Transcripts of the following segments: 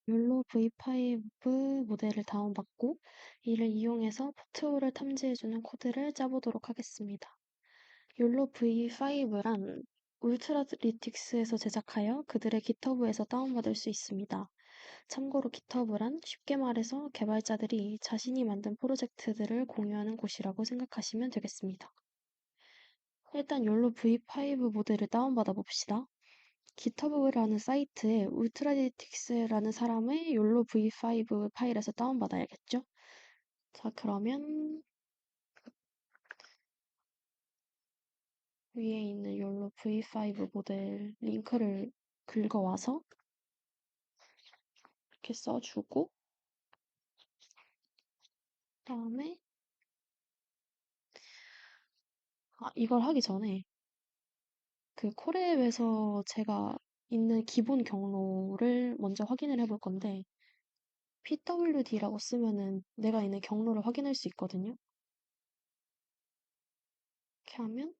욜로 V5 모델을 다운받고 이를 이용해서 포트홀을 탐지해주는 코드를 짜보도록 하겠습니다. 욜로 V5란 울트라리틱스에서 제작하여 그들의 깃허브에서 다운받을 수 있습니다. 참고로 깃허브란 쉽게 말해서 개발자들이 자신이 만든 프로젝트들을 공유하는 곳이라고 생각하시면 되겠습니다. 일단 욜로 V5 모델을 다운받아 봅시다. 깃허브라는 사이트에 울트라리틱스라는 사람의 욜로 V5 파일에서 다운받아야겠죠? 자, 그러면 위에 있는 욜로 V5 모델 링크를 긁어와서 이렇게 써주고 그다음에 이걸 하기 전에 그 콜앱에서 제가 있는 기본 경로를 먼저 확인을 해볼 건데 pwd라고 쓰면은 내가 있는 경로를 확인할 수 있거든요. 이렇게 하면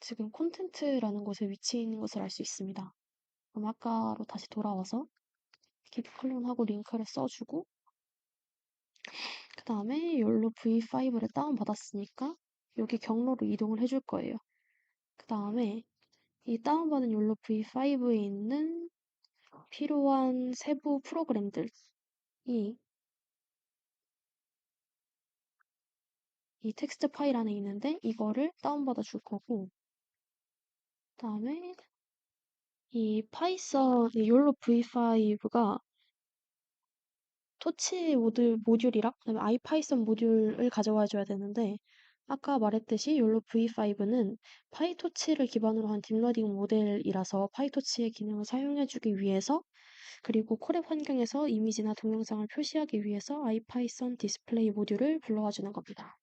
지금 콘텐츠라는 곳에 위치해 있는 것을 알 수 있습니다. 그럼 아까로 다시 돌아와서 git 클론하고 링크를 써주고 그 다음에 욜로 V5를 다운받았으니까 여기 경로로 이동을 해줄 거예요. 그 다음에 이 다운받은 욜로 V5에 있는 필요한 세부 프로그램들이 이 텍스트 파일 안에 있는데 이거를 다운받아 줄 거고 그 다음에 이 파이썬 이 욜로 V5가 토치 모듈이랑 그다음에 아이파이썬 모듈을 가져와 줘야 되는데 아까 말했듯이 욜로 V5는 파이토치를 기반으로 한 딥러닝 모델이라서 파이토치의 기능을 사용해주기 위해서 그리고 콜앱 환경에서 이미지나 동영상을 표시하기 위해서 아이파이썬 디스플레이 모듈을 불러와 주는 겁니다.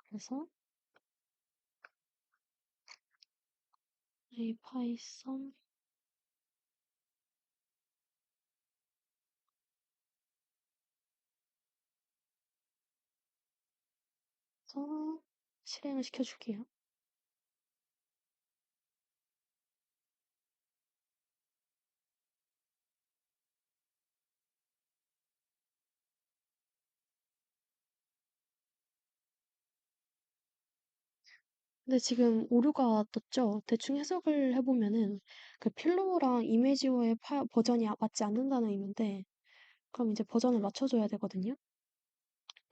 그래서 아이파이썬 서 실행을 시켜줄게요. 근데 지금 오류가 떴죠? 대충 해석을 해보면은 그 필로우랑 이미지오의 버전이 맞지 않는다는 의미인데 그럼 이제 버전을 맞춰줘야 되거든요.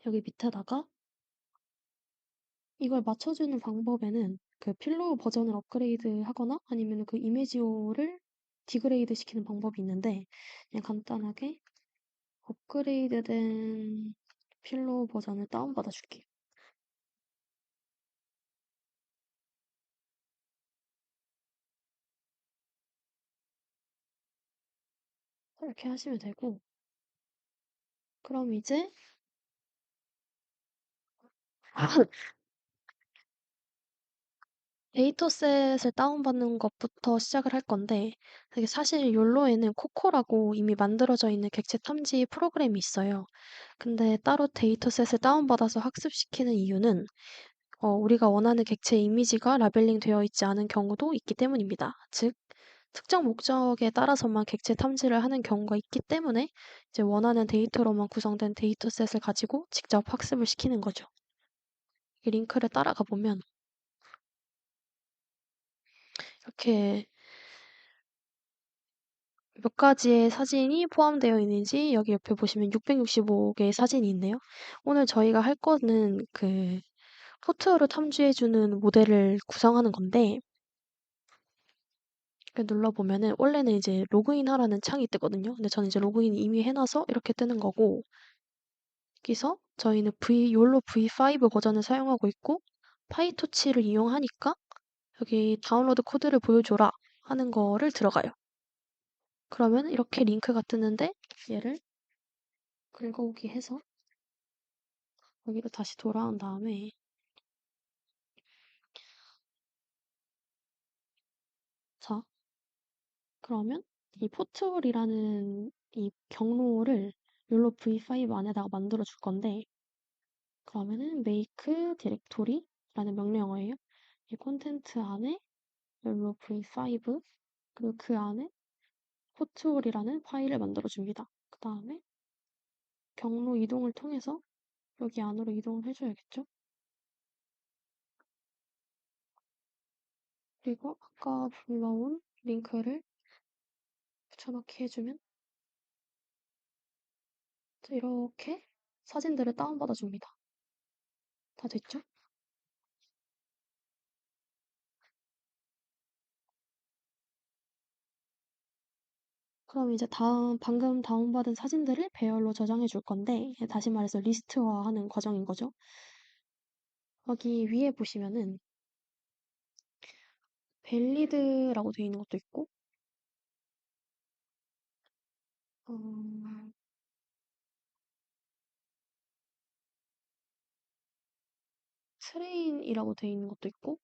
여기 밑에다가 이걸 맞춰주는 방법에는 그 필로우 버전을 업그레이드 하거나 아니면 그 이미지오를 디그레이드 시키는 방법이 있는데 그냥 간단하게 업그레이드된 필로우 버전을 다운받아 줄게요. 이렇게 하시면 되고 그럼 이제 데이터셋을 다운받는 것부터 시작을 할 건데 되게 사실 욜로에는 코코라고 이미 만들어져 있는 객체 탐지 프로그램이 있어요. 근데 따로 데이터셋을 다운받아서 학습시키는 이유는 우리가 원하는 객체 이미지가 라벨링 되어 있지 않은 경우도 있기 때문입니다. 즉, 특정 목적에 따라서만 객체 탐지를 하는 경우가 있기 때문에 이제 원하는 데이터로만 구성된 데이터셋을 가지고 직접 학습을 시키는 거죠. 이 링크를 따라가 보면 이렇게 몇 가지의 사진이 포함되어 있는지 여기 옆에 보시면 665개의 사진이 있네요. 오늘 저희가 할 거는 그 포트를 탐지해주는 모델을 구성하는 건데 이렇게 눌러보면은 원래는 이제 로그인 하라는 창이 뜨거든요. 근데 저는 이제 로그인 이미 해놔서 이렇게 뜨는 거고 여기서 저희는 욜로 V5 버전을 사용하고 있고 파이토치를 이용하니까 여기 다운로드 코드를 보여줘라 하는 거를 들어가요. 그러면 이렇게 링크가 뜨는데 얘를 긁어오기 해서 여기로 다시 돌아온 다음에 자 그러면 이 포트홀이라는 이 경로를 욜로 V5 안에다가 만들어 줄 건데 그러면은 make 디렉토리라는 명령어예요. 이 콘텐트 안에 욜로 V5 그리고 그 안에 포트홀이라는 파일을 만들어줍니다. 그 다음에 경로 이동을 통해서 여기 안으로 이동을 해줘야겠죠? 그리고 아까 불러온 링크를 붙여넣기 해주면 이렇게 사진들을 다운받아 줍니다. 다 됐죠? 그럼 이제 방금 다운받은 사진들을 배열로 저장해 줄 건데, 다시 말해서 리스트화하는 과정인 거죠. 여기 위에 보시면은 밸리드라고 되어 있는 것도 있고, 어, 트레인이라고 되어 있는 것도 있고,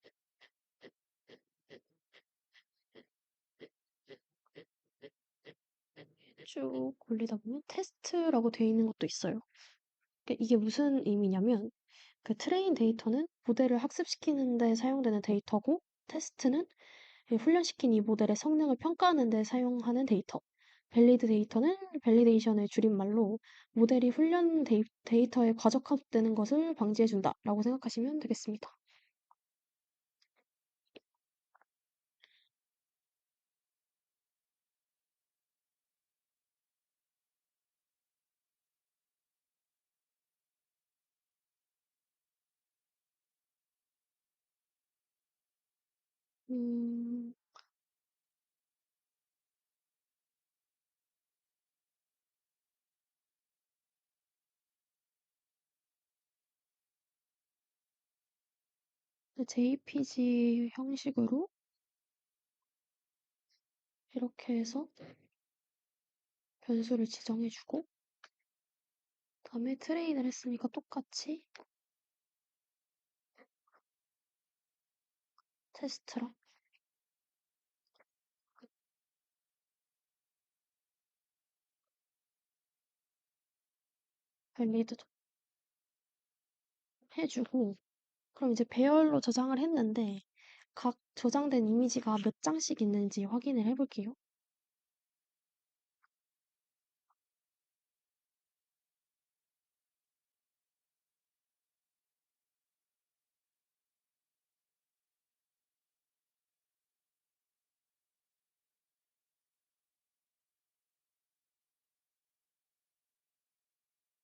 쭉 올리다 보면 테스트라고 되어 있는 것도 있어요. 그러니까 이게 무슨 의미냐면, 그 트레인 데이터는 모델을 학습시키는 데 사용되는 데이터고, 테스트는 훈련시킨 이 모델의 성능을 평가하는 데 사용하는 데이터. 밸리드 데이터는 밸리데이션의 줄임말로 모델이 훈련 데이터에 과적합되는 것을 방지해준다 라고 생각하시면 되겠습니다. 음, JPG 형식으로 이렇게 해서 변수를 지정해주고 그다음에 트레인을 했으니까 똑같이 테스트랑 밸리드도 해주고 그럼 이제 배열로 저장을 했는데 각 저장된 이미지가 몇 장씩 있는지 확인을 해볼게요.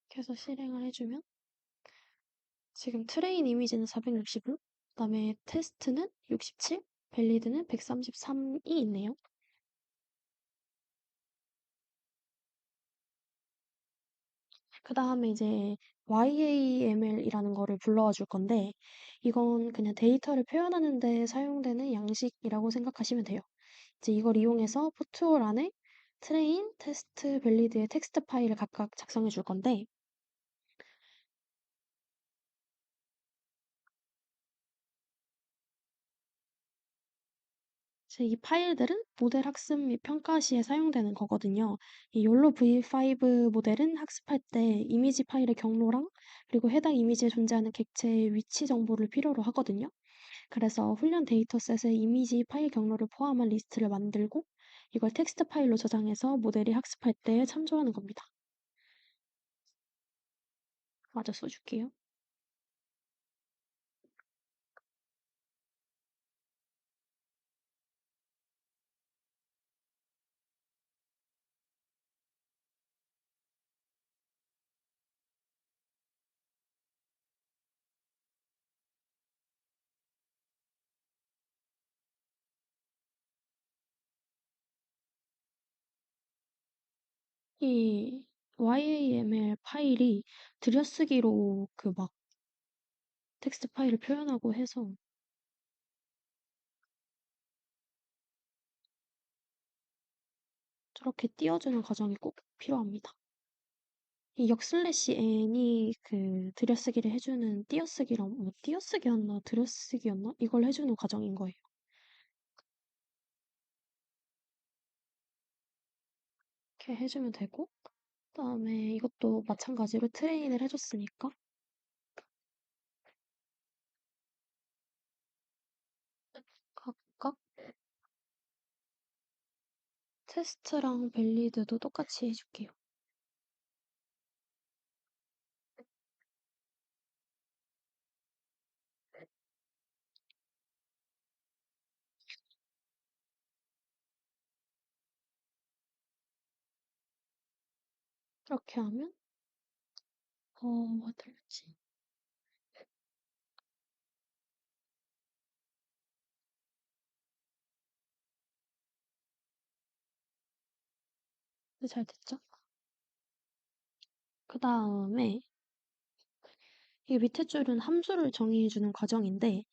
이렇게 해서 실행을 해주면 지금 트레인 이미지는 465, 그다음에 테스트는 67, 밸리드는 133이 있네요. 그 다음에 이제 YAML이라는 거를 불러와 줄 건데 이건 그냥 데이터를 표현하는 데 사용되는 양식이라고 생각하시면 돼요. 이제 이걸 이용해서 포트홀 안에 트레인, 테스트, 밸리드의 텍스트 파일을 각각 작성해 줄 건데 이제 이 파일들은 모델 학습 및 평가 시에 사용되는 거거든요. 이 욜로 V5 모델은 학습할 때 이미지 파일의 경로랑 그리고 해당 이미지에 존재하는 객체의 위치 정보를 필요로 하거든요. 그래서 훈련 데이터셋에 이미지 파일 경로를 포함한 리스트를 만들고 이걸 텍스트 파일로 저장해서 모델이 학습할 때 참조하는 겁니다. 맞아 써줄게요. 이 YAML 파일이 들여쓰기로 그 막 텍스트 파일을 표현하고 해서 저렇게 띄워주는 과정이 꼭 필요합니다. 이 역슬래시 n이 그 들여쓰기를 해주는 띄어쓰기랑 뭐 띄어쓰기였나 들여쓰기였나 이걸 해주는 과정인 거예요. 이렇게 해주면 되고 그다음에 이것도 마찬가지로 트레인을 해줬으니까 각각 테스트랑 밸리드도 똑같이 해줄게요. 이렇게 하면 뭐가 들지? 네, 잘 됐죠? 그 다음에 이 밑에 줄은 함수를 정의해주는 과정인데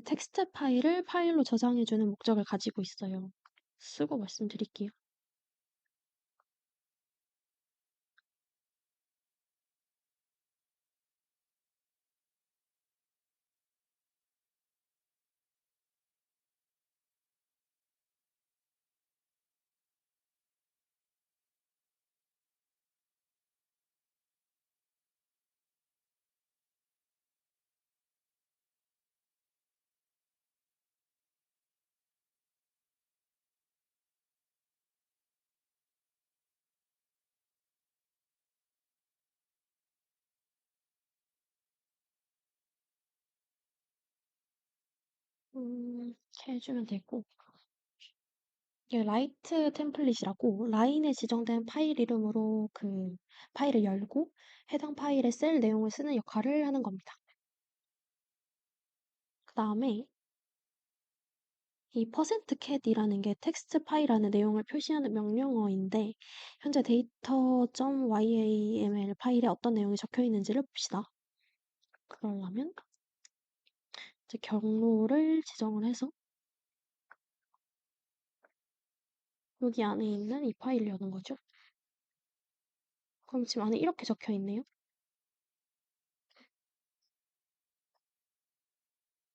텍스트 파일을 파일로 저장해주는 목적을 가지고 있어요. 쓰고 말씀드릴게요. 이렇게 해주면 되고 이게 라이트 템플릿이라고 라인에 지정된 파일 이름으로 그 파일을 열고 해당 파일의 셀 내용을 쓰는 역할을 하는 겁니다. 그 다음에 이 %cat이라는 게 텍스트 파일 안에 내용을 표시하는 명령어인데 현재 data.yaml 파일에 어떤 내용이 적혀 있는지를 봅시다. 그러려면 이제 경로를 지정을 해서 여기 안에 있는 이 파일을 여는 거죠. 그럼 지금 안에 이렇게 적혀 있네요.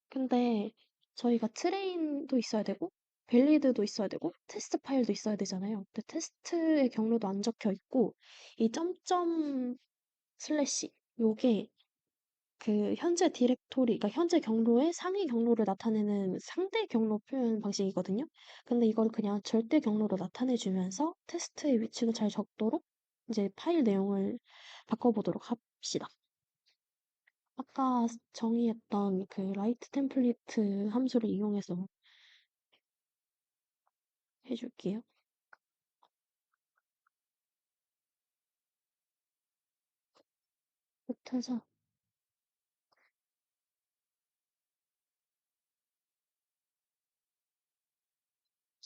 근데 저희가 트레인도 있어야 되고 밸리드도 있어야 되고 테스트 파일도 있어야 되잖아요. 근데 테스트의 경로도 안 적혀 있고 이 점점 슬래시 요게 그 현재 디렉토리, 그러니까 현재 경로의 상위 경로를 나타내는 상대 경로 표현 방식이거든요. 근데 이걸 그냥 절대 경로로 나타내 주면서 테스트의 위치도 잘 적도록 이제 파일 내용을 바꿔보도록 합시다. 아까 정의했던 그 라이트 템플릿 함수를 이용해서 해줄게요. 못해서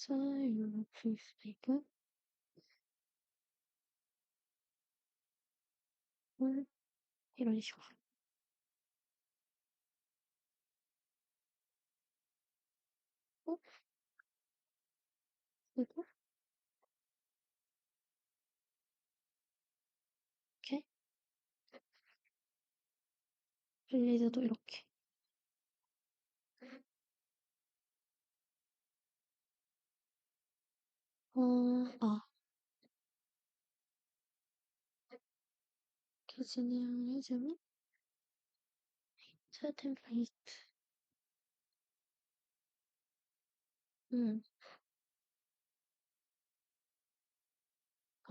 스유 프리스이크 이런 식으로. 어? 그리고 이렇게 밸리드도 이렇게. 아, 이렇게 진행해주면 새 템플릿. 음,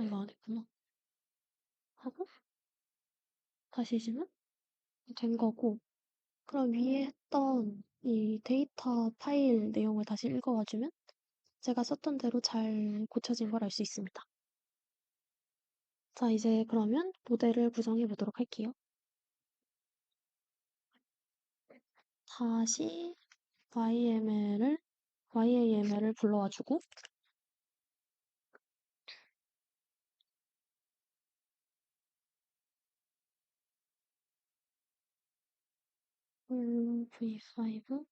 이거 안 했구나. 하고 다시 해주면 된 거고. 그럼 위에 했던 이 데이터 파일 내용을 다시 읽어와주면 제가 썼던 대로 잘 고쳐진 걸 알 수 있습니다. 자, 이제 그러면 모델을 구성해 보도록 할게요. 다시 YAML을 불러와주고, V5,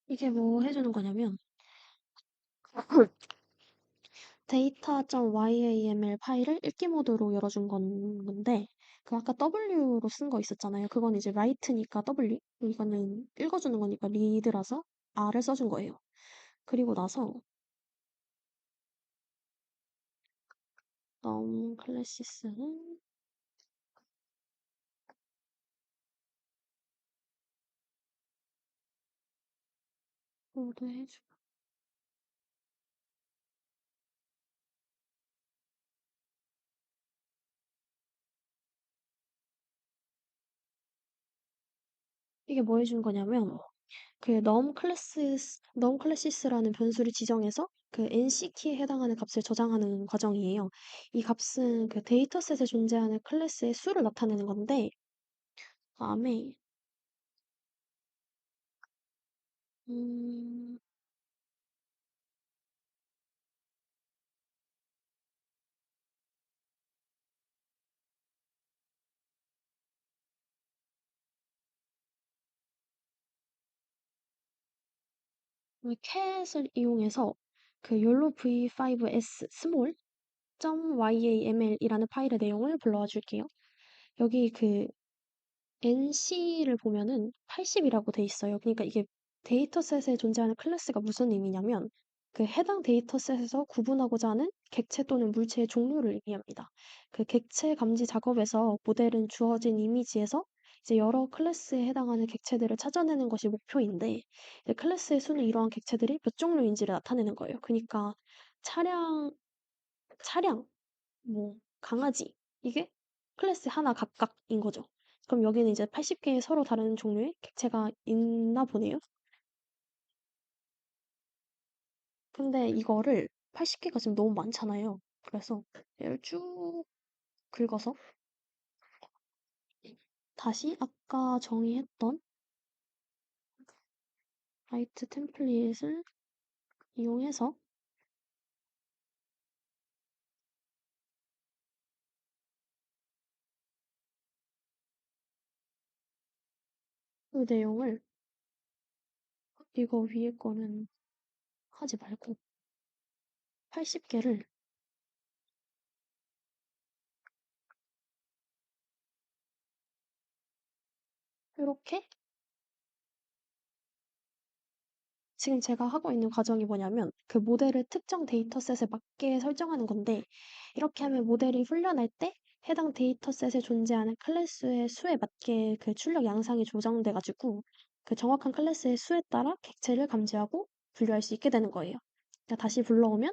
이게 뭐 해주는 거냐면, data.yaml 파일을 읽기 모드로 열어준 건데, 그 아까 W로 쓴 거 있었잖아요. 그건 이제 write니까 W, 이거는 읽어주는 거니까 read라서 R을 써준 거예요. 그리고 나서 클래시스는 모두 해줘. 이게 뭐 해준 거냐면, 그 num 클래시스라는 변수를 지정해서 그 NC키에 해당하는 값을 저장하는 과정이에요. 이 값은 그 데이터셋에 존재하는 클래스의 수를 나타내는 건데, 다음에, 음, cat을 이용해서 그 YOLO v5s small .yaml이라는 파일의 내용을 불러와 줄게요. 여기 그 NC를 보면은 80이라고 돼 있어요. 그러니까 이게 데이터셋에 존재하는 클래스가 무슨 의미냐면 그 해당 데이터셋에서 구분하고자 하는 객체 또는 물체의 종류를 의미합니다. 그 객체 감지 작업에서 모델은 주어진 이미지에서 이제 여러 클래스에 해당하는 객체들을 찾아내는 것이 목표인데 이제 클래스의 수는 이러한 객체들이 몇 종류인지를 나타내는 거예요. 그러니까 차량, 차량, 뭐 강아지 이게 클래스 하나 각각인 거죠. 그럼 여기는 이제 80개의 서로 다른 종류의 객체가 있나 보네요. 근데 이거를 80개가 지금 너무 많잖아요. 그래서 얘를 쭉 긁어서 다시 아까 정의했던 라이트 템플릿을 이용해서 그 내용을 이거 위에 거는 하지 말고 80개를 이렇게 지금 제가 하고 있는 과정이 뭐냐면 그 모델을 특정 데이터셋에 맞게 설정하는 건데 이렇게 하면 모델이 훈련할 때 해당 데이터셋에 존재하는 클래스의 수에 맞게 그 출력 양상이 조정돼 가지고 그 정확한 클래스의 수에 따라 객체를 감지하고 분류할 수 있게 되는 거예요. 그러니까 다시 불러오면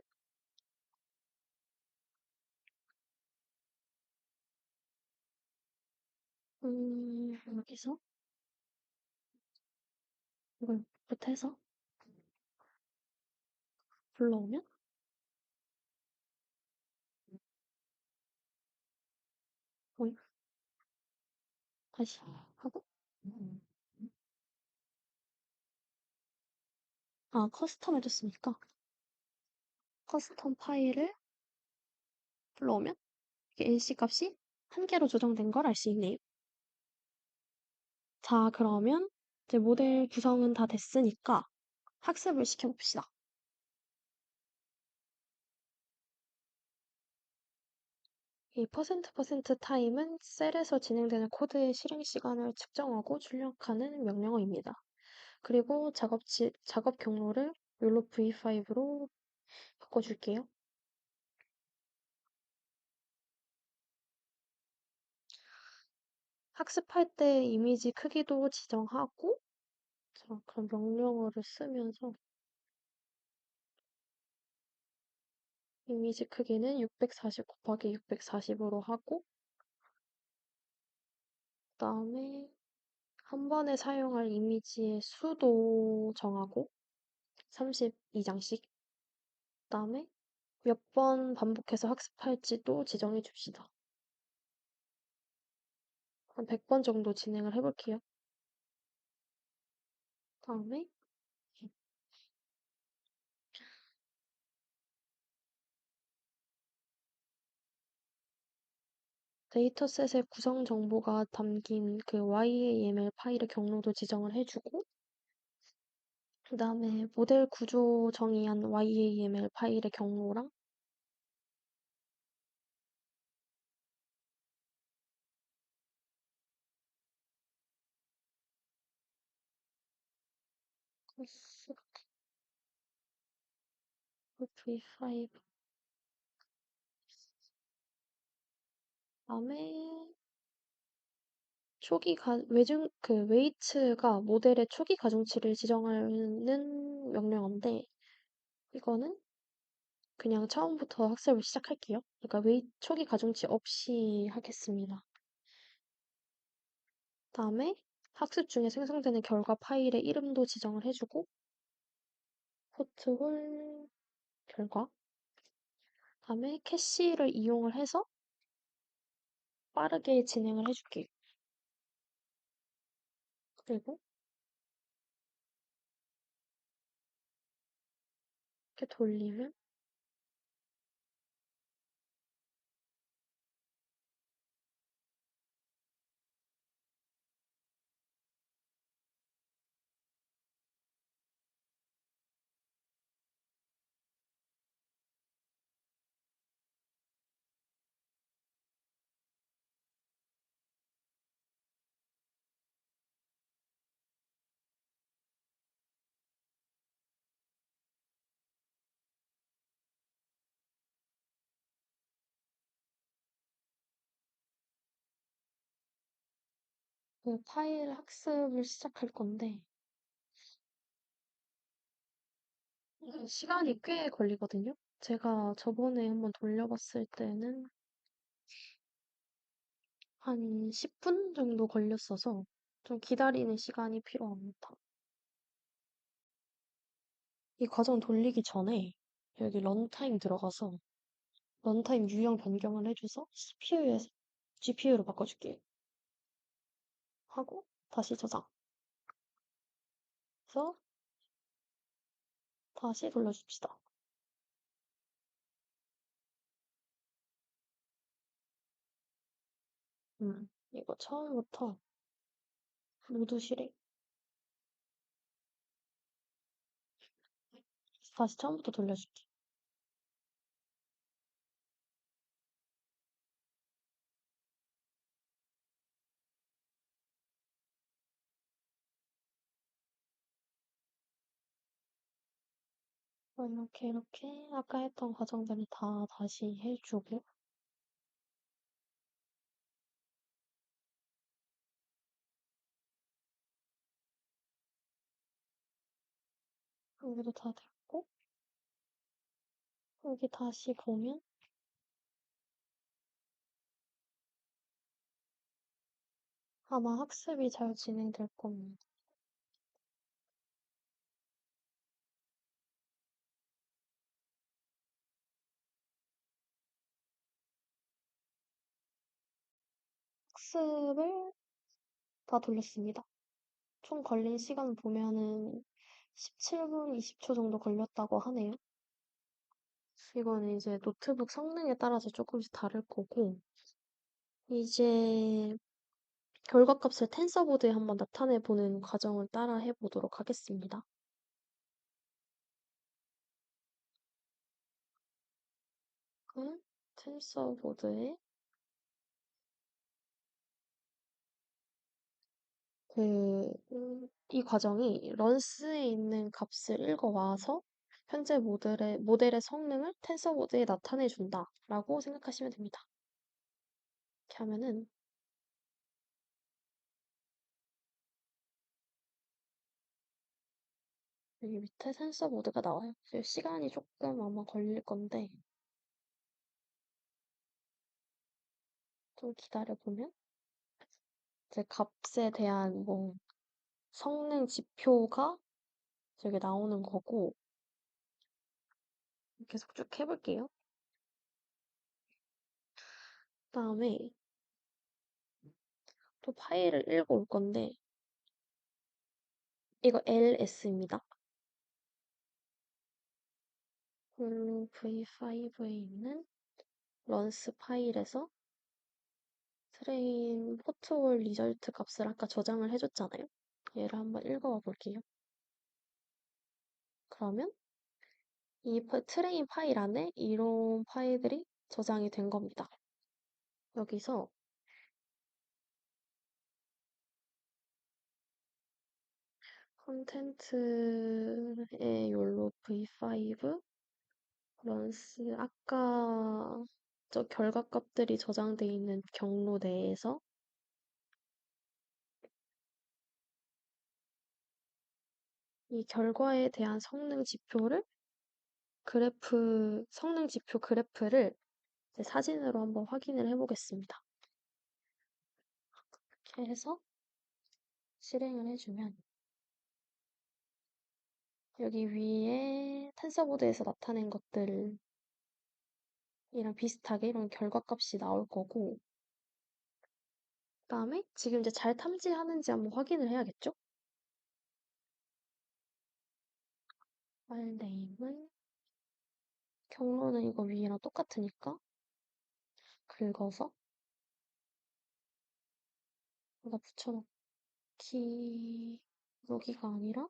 여기서 이걸 부터 해서 불러오면 뭐 다시 하고 커스텀 해줬으니까 커스텀 파일을 불러오면 이게 NC 값이 한 개로 조정된 걸 알 수 있네요. 자, 그러면 이제 모델 구성은 다 됐으니까 학습을 시켜봅시다. 이 퍼센트 타임은 셀에서 진행되는 코드의 실행 시간을 측정하고 출력하는 명령어입니다. 그리고 작업 경로를 욜로 v5로 바꿔줄게요. 학습할 때 이미지 크기도 지정하고, 자, 그럼 명령어를 쓰면서 이미지 크기는 640 곱하기 640으로 하고, 그다음에 한 번에 사용할 이미지의 수도 정하고 32장씩 그다음에 몇 번 반복해서 학습할지도 지정해 줍시다. 한 100번 정도 진행을 해볼게요. 다음에 데이터셋의 구성 정보가 담긴 그 YAML 파일의 경로도 지정을 해주고 그 다음에 모델 구조 정의한 YAML 파일의 경로랑 v5 다음에 웨이츠가 모델의 초기 가중치를 지정하는 명령어인데, 이거는 그냥 처음부터 학습을 시작할게요. 그러니까 초기 가중치 없이 하겠습니다. 다음에 학습 중에 생성되는 결과 파일의 이름도 지정을 해주고, 포트홀 결과. 다음에 캐시를 이용을 해서 빠르게 진행을 해줄게요. 그리고 이렇게 돌리면 그 파일 학습을 시작할 건데, 시간이 꽤 걸리거든요. 제가 저번에 한번 돌려봤을 때는 한 10분 정도 걸렸어서 좀 기다리는 시간이 필요합니다. 이 과정 돌리기 전에 여기 런타임 들어가서 런타임 유형 변경을 해줘서 GPU로 바꿔줄게요. 하고 다시 저장. 그래서 다시 돌려줍시다. 이거 처음부터 모두 실행. 다시 처음부터 돌려줄게. 이렇게 아까 했던 과정들을 다 다시 해주고 여기도 다 됐고 여기 다시 보면 아마 학습이 잘 진행될 겁니다. 학습을 다 돌렸습니다. 총 걸린 시간 보면은 17분 20초 정도 걸렸다고 하네요. 이거는 이제 노트북 성능에 따라서 조금씩 다를 거고, 이제 결과값을 텐서보드에 한번 나타내보는 과정을 따라 해보도록 하겠습니다. 텐서보드에 이 과정이 런스에 있는 값을 읽어와서 현재 모델의 성능을 텐서보드에 나타내준다 라고 생각하시면 됩니다. 이렇게 하면은 여기 밑에 텐서보드가 나와요. 시간이 조금 아마 걸릴 건데 좀 기다려보면 이제 값에 대한 뭐 성능 지표가 저기 나오는 거고 계속 쭉 해볼게요. 그다음에 또 파일을 읽어올 건데 이거 LS입니다. 블루 V5에 있는 런스 파일에서 트레인 포트홀 리절트 값을 아까 저장을 해줬잖아요. 얘를 한번 읽어와 볼게요. 그러면 이 트레인 파일 안에 이런 파일들이 저장이 된 겁니다. 여기서 컨텐츠의 욜로 V5 런스 아까 저 결과값들이 저장돼 있는 경로 내에서 이 결과에 대한 성능 지표 그래프를 이제 사진으로 한번 확인을 해보겠습니다. 이렇게 해서 실행을 해주면 여기 위에 텐서보드에서 나타낸 것들이랑 비슷하게 이런 결과값이 나올 거고, 그다음에 지금 이제 잘 탐지하는지 한번 확인을 해야겠죠? 파일 네임은 경로는 이거 위에랑 똑같으니까 긁어서 여기다 붙여넣기, 여기가 아니라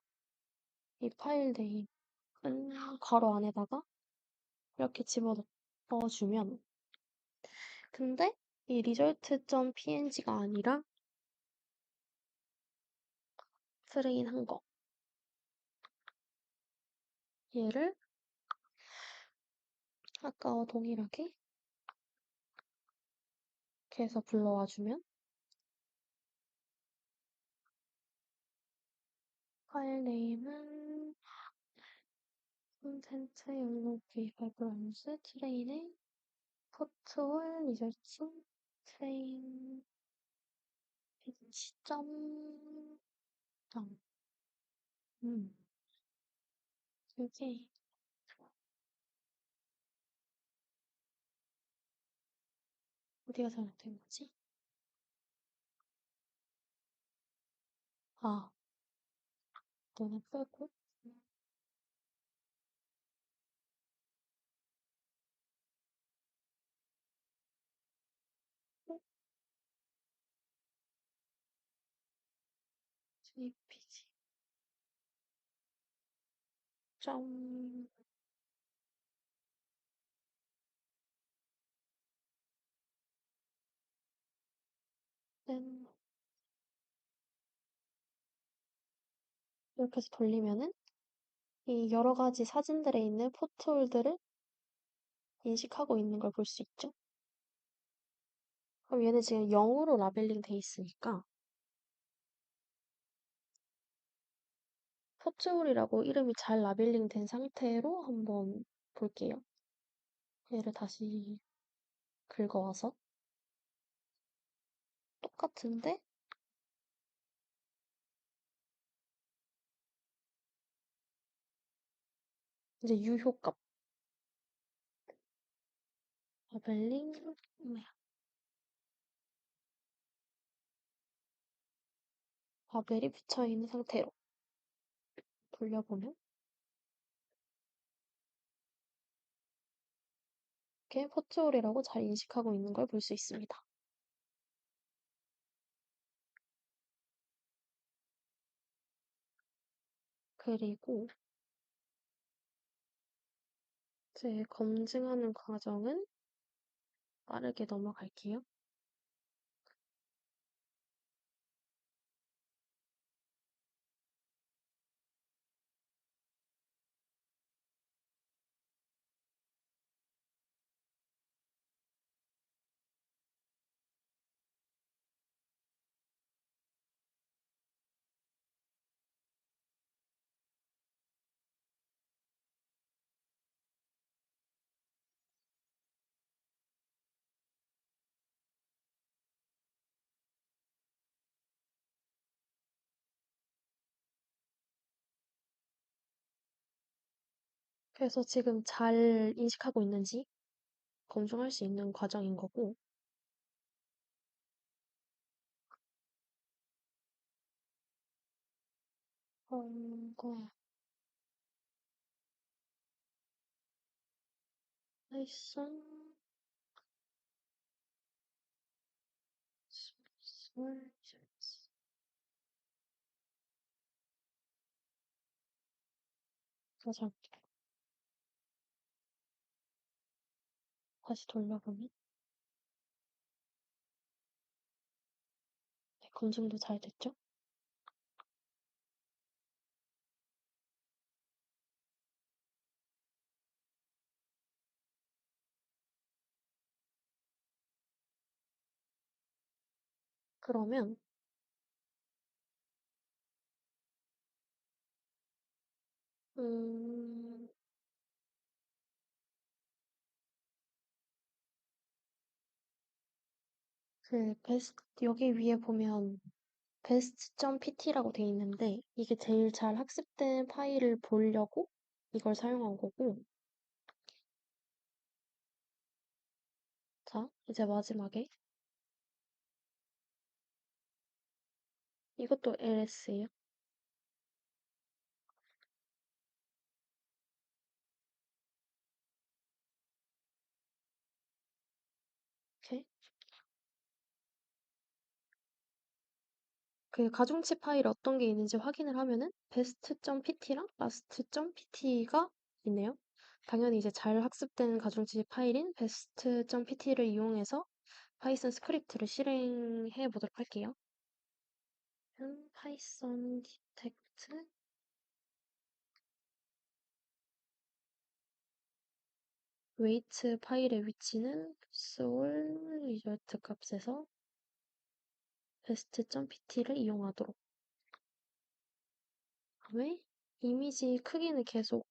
이 파일 네임은 괄호 안에다가 이렇게 집어넣어주면, 근데 이 result.png가 아니라 트레인 한 거, 얘를 아까와 동일하게 이렇게 해서 불러와 주면 파일 네임은 콘텐츠 영록비 발브런스 트레인의 포트홀 리저치 트레인 시점 0. 이게 어디가 잘못된 거지? 아, 너네 빼고 JPG 점 는 이렇게 해서 돌리면은 이 여러 가지 사진들에 있는 포트홀들을 인식하고 있는 걸 볼 수 있죠. 그럼 얘는 지금 0으로 라벨링 돼 있으니까 포트홀이라고 이름이 잘 라벨링 된 상태로 한번 볼게요. 얘를 다시 긁어와서 똑같은데 이제 유효값 라벨링 라벨이 붙여있는 상태로 돌려보면 이렇게 포트홀이라고 잘 인식하고 있는 걸 볼 수 있습니다. 그리고 이제 검증하는 과정은 빠르게 넘어갈게요. 그래서 지금 잘 인식하고 있는지 검증할 수 있는 과정인 거고, 이거 파이썬 스몰 잘 다시 돌려보면 네, 검증도 잘 됐죠? 그러면 음, 여기 위에 보면 best.pt라고 돼 있는데, 이게 제일 잘 학습된 파일을 보려고 이걸 사용한 거고, 자, 이제 마지막에, 이것도 LS예요. 이렇게. 그 가중치 파일 어떤 게 있는지 확인을 하면은 best.pt랑 last.pt가 있네요. 당연히 이제 잘 학습된 가중치 파일인 best.pt를 이용해서 파이썬 스크립트를 실행해 보도록 할게요. 파이썬 디텍트 웨이트 파일의 위치는 soul result 값에서 best.pt를 이용하도록. 다음에 이미지 크기는 계속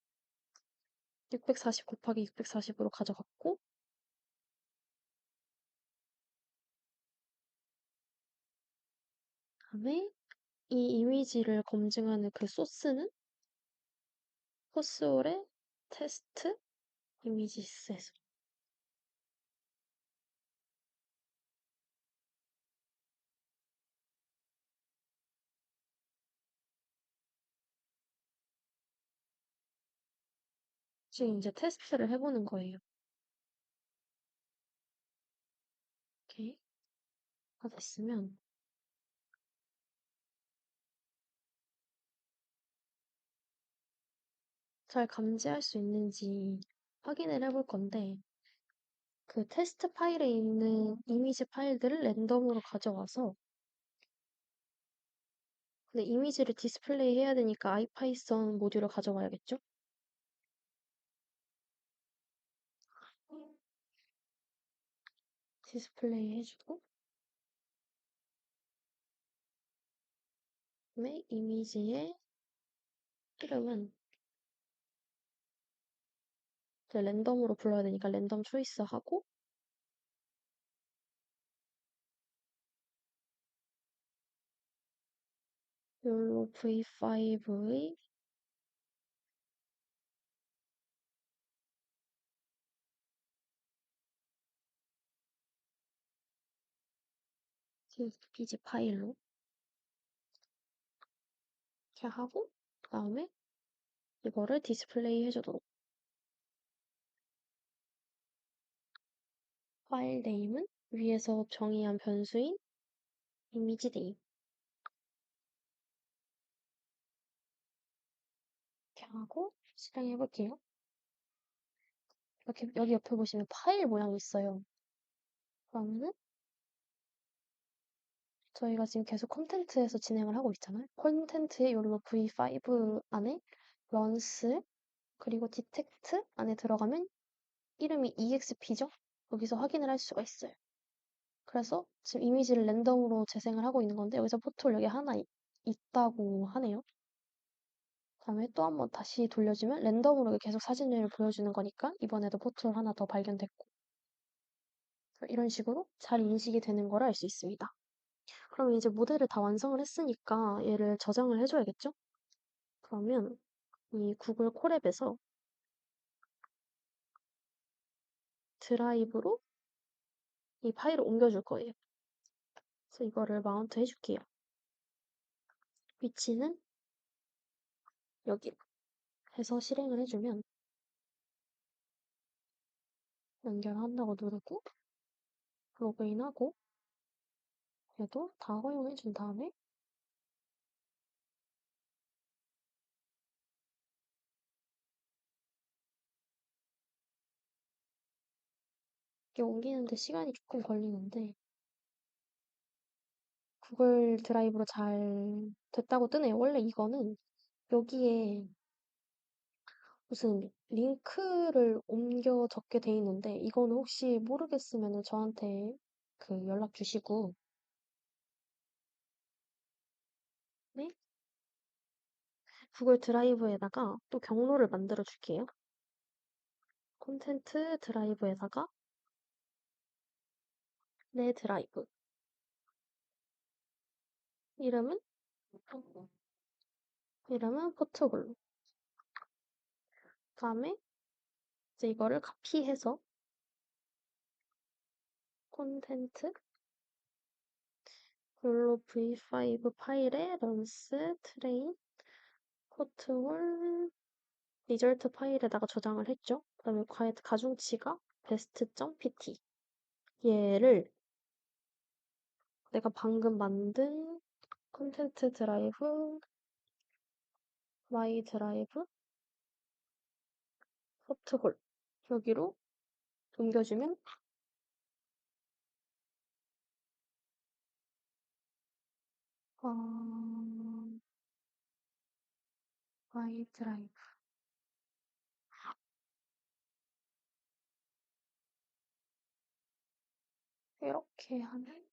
640 곱하기 640으로 가져갔고, 다음에 이 이미지를 검증하는 그 소스는 코스홀의 테스트 이미지셋. 지금 이제 테스트를 해보는 거예요. 이렇게 다 됐으면 잘 감지할 수 있는지 확인을 해볼 건데, 그 테스트 파일에 있는 이미지 파일들을 랜덤으로 가져와서, 근데 이미지를 디스플레이 해야 되니까 아이파이썬 모듈을 가져와야겠죠? 디스플레이 해주고, 그다음에 이미지의 이름은 이제 랜덤으로 불러야 되니까 랜덤 초이스 하고, 욜로 V5의 jpg 파일로 이렇게 하고, 그다음에 이거를 디스플레이 해주도록. 파일 네임은 위에서 정의한 변수인 이미지 네임. 이렇게 하고 실행해 볼게요. 이렇게 여기 옆에 보시면 파일 모양이 있어요. 그러면은 저희가 지금 계속 콘텐츠에서 진행을 하고 있잖아요. 콘텐츠의 요로 V5 안에 runs 그리고 detect 안에 들어가면 이름이 exp죠? 여기서 확인을 할 수가 있어요. 그래서 지금 이미지를 랜덤으로 재생을 하고 있는 건데 여기서 포톨 여기 하나 있다고 하네요. 다음에 또 한번 다시 돌려주면 랜덤으로 계속 사진을 보여주는 거니까 이번에도 포톨 하나 더 발견됐고 이런 식으로 잘 인식이 되는 걸 알 수 있습니다. 그럼 이제 모델을 다 완성을 했으니까 얘를 저장을 해줘야겠죠? 그러면 이 구글 콜앱에서 드라이브로 이 파일을 옮겨줄 거예요. 그래서 이거를 마운트 해줄게요. 위치는 여기 해서 실행을 해주면 연결한다고 누르고 로그인하고 얘도 다 허용해준 다음에 이게 옮기는데 시간이 조금 걸리는데 구글 드라이브로 잘 됐다고 뜨네요. 원래 이거는 여기에 무슨 링크를 옮겨 적게 돼 있는데 이거는 혹시 모르겠으면 저한테 그 연락 주시고 네? 구글 드라이브에다가 또 경로를 만들어 줄게요. 콘텐트 드라이브에다가 내 드라이브. 이름은? 이름은 포트홀로. 그다음에 이제 이거를 카피해서 콘텐트 롤로 v5 파일에 런스 트레인 포트홀 리절트 파일에다가 저장을 했죠. 그다음에 가중치가 best.pt 얘를 내가 방금 만든 콘텐트 드라이브 마이 드라이브 포트홀 여기로 옮겨주면 마이 드라이브 이렇게 하면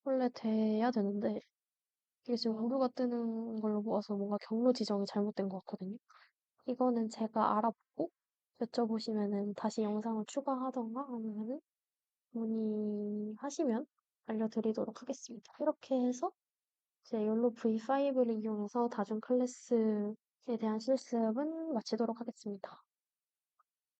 원래 돼야 되는데 이게 지금 오류가 뜨는 걸로 보아서 뭔가 경로 지정이 잘못된 것 같거든요. 이거는 제가 알아보고 여쭤보시면은 다시 영상을 추가하던가 아니면은 문의하시면 알려드리도록 하겠습니다. 이렇게 해서 이제 욜로 V5를 이용해서 다중 클래스에 대한 실습은 마치도록 하겠습니다.